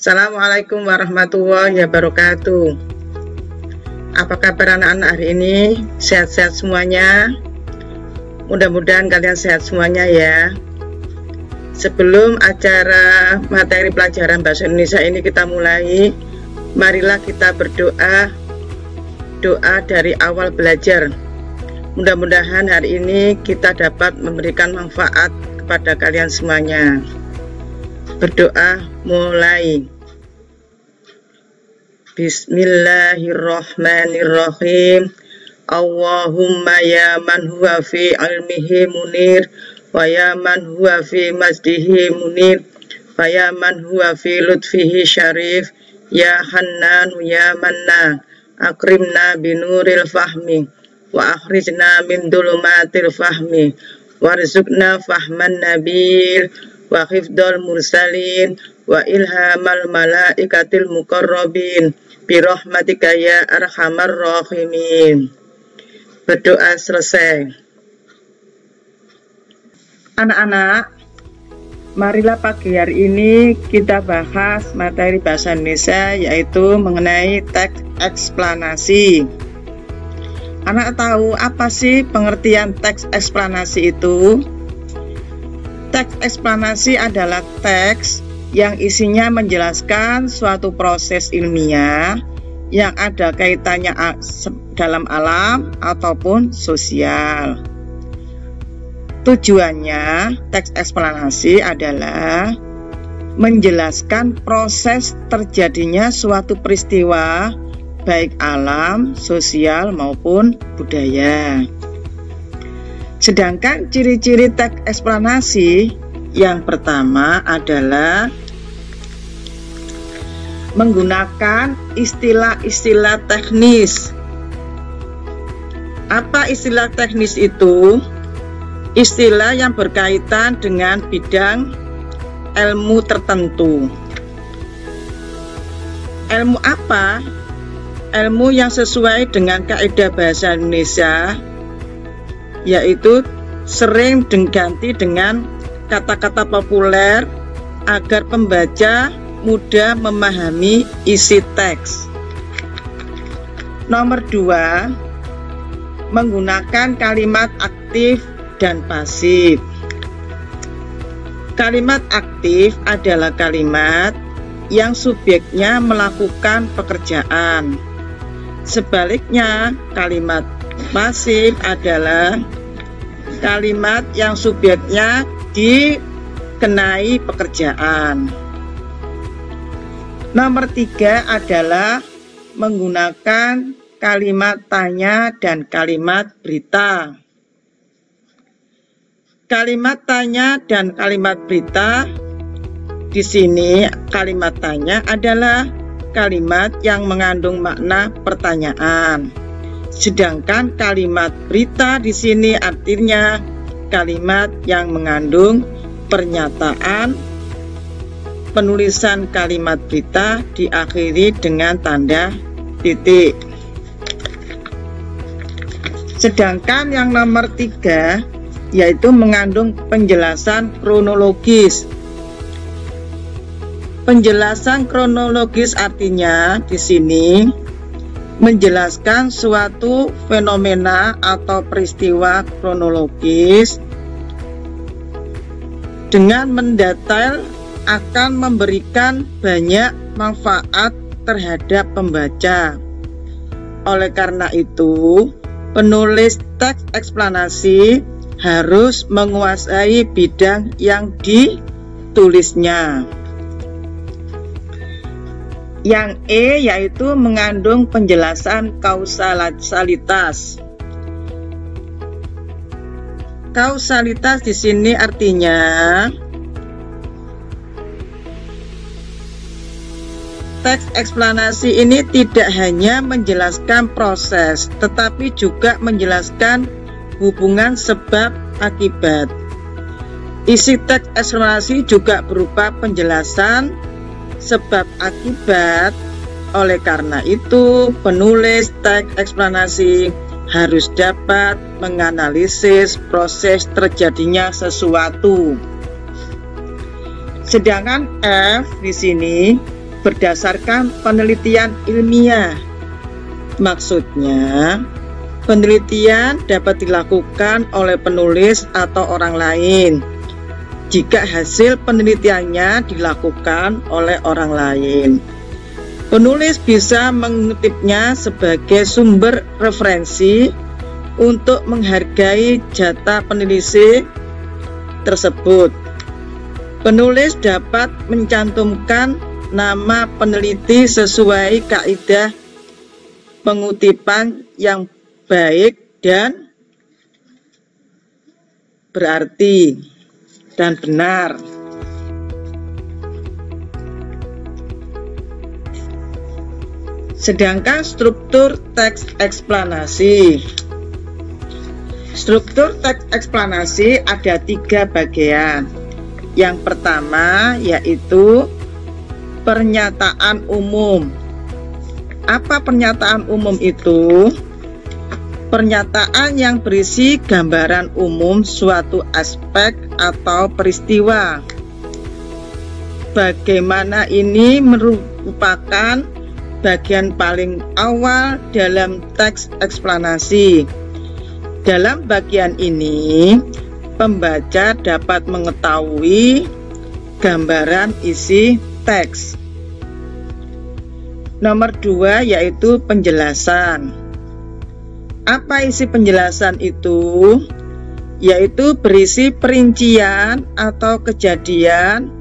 Assalamualaikum warahmatullahi wabarakatuh. Apa kabar anak-anak hari ini? Sehat-sehat semuanya? Mudah-mudahan kalian sehat semuanya ya. Sebelum acara materi pelajaran bahasa Indonesia ini kita mulai, marilah kita berdoa. Doa dari awal belajar. Mudah-mudahan hari ini kita dapat memberikan manfaat kepada kalian semuanya. Berdoa mulai. Bismillahirrahmanirrahim. Allahumma ya man huwa fi ilmihi munir, wa ya man huwa fi masdihi munir, wa ya man huwa fi lutfihi syarif, ya hannan ya manna, akrimna binuril fahmi, wa akhrijna min dulumatil fahmi, warzuqna fahman nabil, wa hifdzal mursalin, wa ilhamal malaikatil muqarrabin, birahmatika ya arhamar rahimin. Berdoa selesai. Anak-anak, marilah pagi hari ini kita bahas materi bahasa Indonesia, yaitu mengenai teks eksplanasi. Anak tahu apa sih pengertian teks eksplanasi itu? Teks eksplanasi adalah teks yang isinya menjelaskan suatu proses ilmiah yang ada kaitannya dalam alam ataupun sosial. Tujuannya teks eksplanasi adalah menjelaskan proses terjadinya suatu peristiwa baik alam, sosial maupun budaya. Sedangkan ciri-ciri teks eksplanasi yang pertama adalah menggunakan istilah-istilah teknis. Apa istilah teknis itu? Istilah yang berkaitan dengan bidang ilmu tertentu. Ilmu apa? Ilmu yang sesuai dengan kaidah bahasa Indonesia, yaitu sering diganti dengan kata-kata populer agar pembaca mudah memahami isi teks. Nomor 2, menggunakan kalimat aktif dan pasif. Kalimat aktif adalah kalimat yang subjeknya melakukan pekerjaan. Sebaliknya, kalimat pasif adalah kalimat yang subjeknya dikenai pekerjaan. Nomor 3 adalah menggunakan kalimat tanya dan kalimat berita. Kalimat tanya dan kalimat berita, di sini kalimat tanya adalah kalimat yang mengandung makna pertanyaan. Sedangkan kalimat berita di sini artinya kalimat yang mengandung pernyataan. Penulisan kalimat berita diakhiri dengan tanda titik. Sedangkan yang nomor 3 yaitu mengandung penjelasan kronologis. Penjelasan kronologis artinya di sini menjelaskan suatu fenomena atau peristiwa kronologis dengan mendetail akan memberikan banyak manfaat terhadap pembaca. Oleh karena itu, penulis teks eksplanasi harus menguasai bidang yang ditulisnya. Yang E yaitu mengandung penjelasan kausalitas. Kausalitas di sini artinya teks eksplanasi ini tidak hanya menjelaskan proses, tetapi juga menjelaskan hubungan sebab akibat. Isi teks eksplanasi juga berupa penjelasan sebab akibat. Oleh karena itu, penulis teks eksplanasi harus dapat menganalisis proses terjadinya sesuatu. Sedangkan F di sini berdasarkan penelitian ilmiah. Maksudnya, penelitian dapat dilakukan oleh penulis atau orang lain jika hasil penelitiannya dilakukan oleh orang lain. Penulis bisa mengutipnya sebagai sumber referensi untuk menghargai jatah peneliti tersebut. Penulis dapat mencantumkan nama peneliti sesuai kaidah pengutipan yang baik dan berarti dan benar. Sedangkan struktur teks eksplanasi. Struktur teks eksplanasi ada 3 bagian. Yang pertama yaitu pernyataan umum. Apa pernyataan umum itu? Pernyataan yang berisi gambaran umum suatu aspek atau peristiwa. Bagaimana ini merupakan bagian paling awal dalam teks eksplanasi. Dalam bagian ini, pembaca dapat mengetahui gambaran isi teks. Nomor 2 yaitu penjelasan. Apa isi penjelasan itu? Yaitu berisi perincian atau kejadian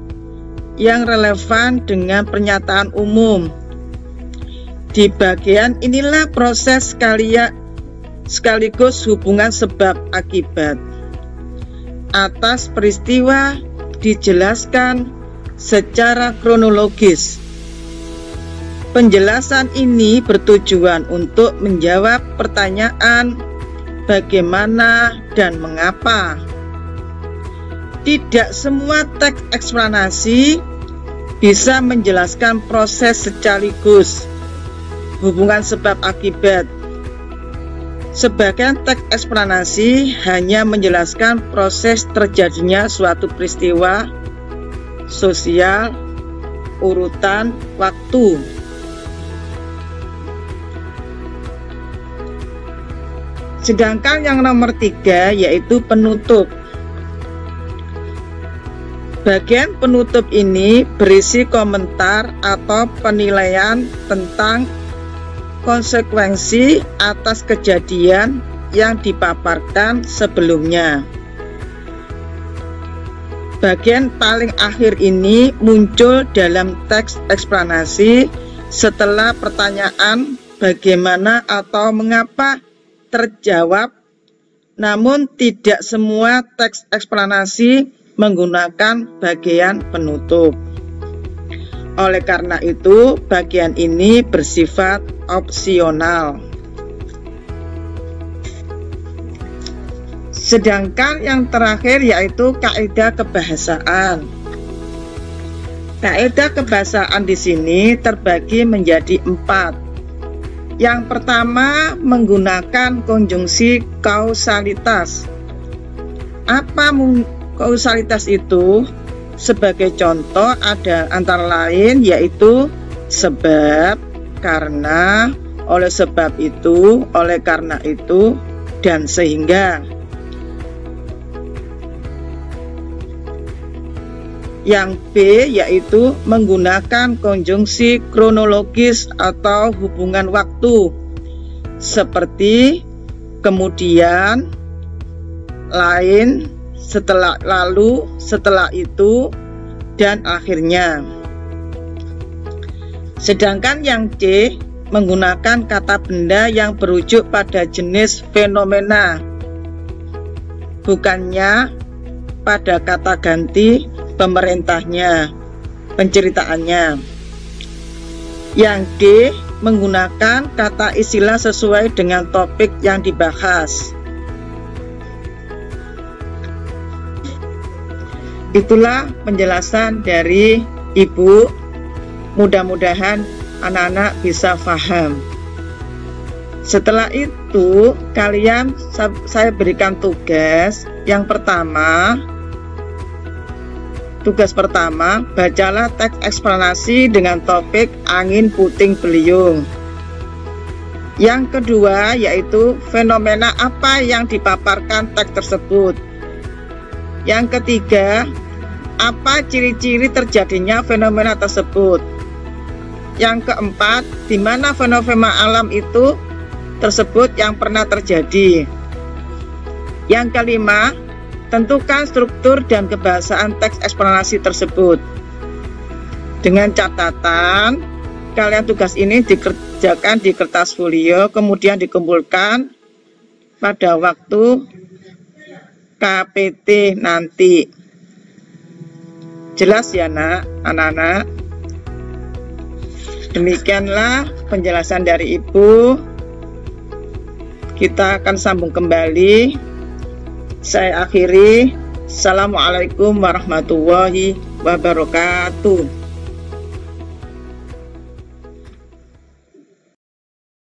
yang relevan dengan pernyataan umum. Di bagian inilah proses sekaligus hubungan sebab akibat atas peristiwa dijelaskan secara kronologis. Penjelasan ini bertujuan untuk menjawab pertanyaan bagaimana dan mengapa. Tidak semua teks eksplanasi bisa menjelaskan proses sekaligus hubungan sebab akibat. Sebagian teks eksplanasi hanya menjelaskan proses terjadinya suatu peristiwa sosial, urutan waktu. Sedangkan yang nomor 3 yaitu penutup. Bagian penutup ini berisi komentar atau penilaian tentang konsekuensi atas kejadian yang dipaparkan sebelumnya. Bagian paling akhir ini muncul dalam teks eksplanasi setelah pertanyaan bagaimana atau mengapa terjawab, namun tidak semua teks eksplanasi menggunakan bagian penutup. Oleh karena itu, bagian ini bersifat opsional. Sedangkan yang terakhir yaitu kaidah kebahasaan. Kaidah kebahasaan di sini terbagi menjadi 4. Yang pertama, menggunakan konjungsi kausalitas. Apa kausalitas itu? Sebagai contoh ada antara lain yaitu sebab, karena, oleh sebab itu, oleh karena itu, dan sehingga. Yang B yaitu menggunakan konjungsi kronologis atau hubungan waktu seperti kemudian, lain, setelah, lalu, setelah itu, dan akhirnya. Sedangkan yang C menggunakan kata benda yang berujuk pada jenis fenomena, bukannya pada kata ganti pemerintahnya, penceritaannya. Yang D menggunakan kata istilah sesuai dengan topik yang dibahas. Itulah penjelasan dari Ibu. Mudah-mudahan anak-anak bisa paham. Setelah itu, kalian saya berikan tugas. Yang pertama, Tugas pertama, bacalah teks eksplanasi dengan topik angin puting beliung. Yang kedua yaitu fenomena apa yang dipaparkan teks tersebut. Yang ketiga, apa ciri-ciri terjadinya fenomena tersebut. Yang keempat, di mana fenomena alam itu tersebut yang pernah terjadi. Yang kelima, tentukan struktur dan kebahasaan teks eksplanasi tersebut. Dengan catatan, kalian tugas ini dikerjakan di kertas folio, kemudian dikumpulkan pada waktu KPT nanti. Jelas ya anak-anak? Demikianlah penjelasan dari Ibu. Kita akan sambung kembali. Saya akhiri. Assalamualaikum warahmatullahi wabarakatuh.